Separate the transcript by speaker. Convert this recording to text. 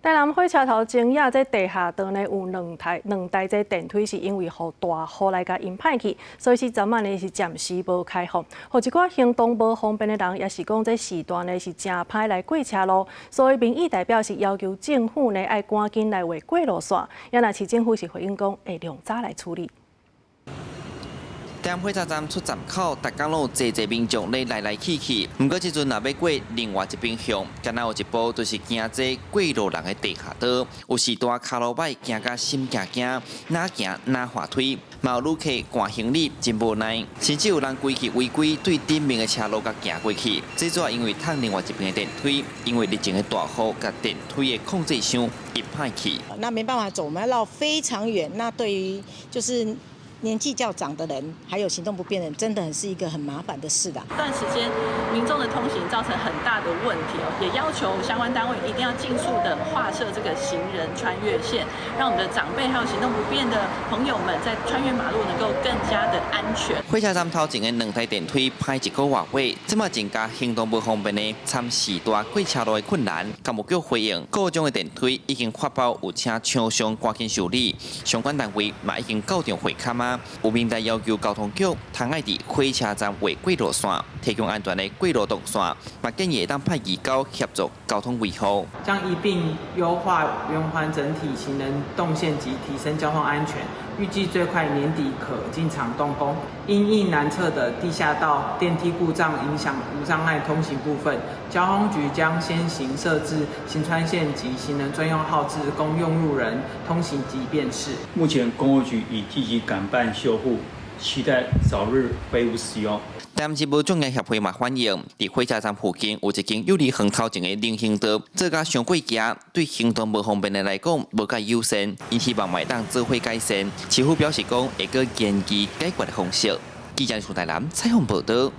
Speaker 1: 台南火车头前夜这地下道呢有两台这电梯是因为大雨来甲因歹去，所以是昨晚呢是暂时无开放。互一寡行动无方便的人，也是讲这时段呢是真歹来过车路，所以民意代表是要求政府呢爱赶紧来画过路线。也若市政府是回应讲会量早来处理。
Speaker 2: 台南火车站出站口，大港路济民众咧来去。不过这阵若要过另外一边向，敢若有一部就是行这过路人的地下道，有时段骹路歹行甲心惊，哪行哪滑腿，嘛有旅客赶行李真无奈，甚至有人规去违规对顶面的车路甲行过去。这主要因为趁另外一边的电梯，因为日前的大雨甲电梯的控制箱一歹去。
Speaker 3: 那没办法走，我们要绕非常远。那对于就是年纪较长的人，还有行动不便的人，真的是一个很麻烦的事的。
Speaker 4: 这段时间，民众的通行造成很大的问题哦，也要求相关单位一定要尽速的划设这个行人穿越线，让我们的长辈还有行动不便的朋友们在穿越马路能够更加的安全。
Speaker 2: 火车站头前的两台电梯排一个月尾，这么增加行动不方便的参时大过车路的困难，敢无叫回应？各种的电梯已经确保有请厂商赶紧修理，相关单位嘛已经校正会勘啊。 有民代要求交通局通爱伫火车站画过路线，提供安全的过路动线，嘛建议当派移交协助交通维护，
Speaker 5: 将一并优化圆环整体行人动线及提升交通安全。预计最快年底可进场动工。因应南侧的地下道电梯故障影响无障碍通行部分，交通局将先行设置行穿线及行人专用号志，供用路人通行及辨识。
Speaker 6: 目前公务局已积极赶办修复，期待早日恢复使用。
Speaker 2: 台南市无众业协会嘛反映，伫火车站附近有一间有离横头前的人行道，这甲上过行，对行动无方便的来讲无介优先，因希望买当做伙改善。市府表示讲，会个研究解决的方式。记者从台南采访报道。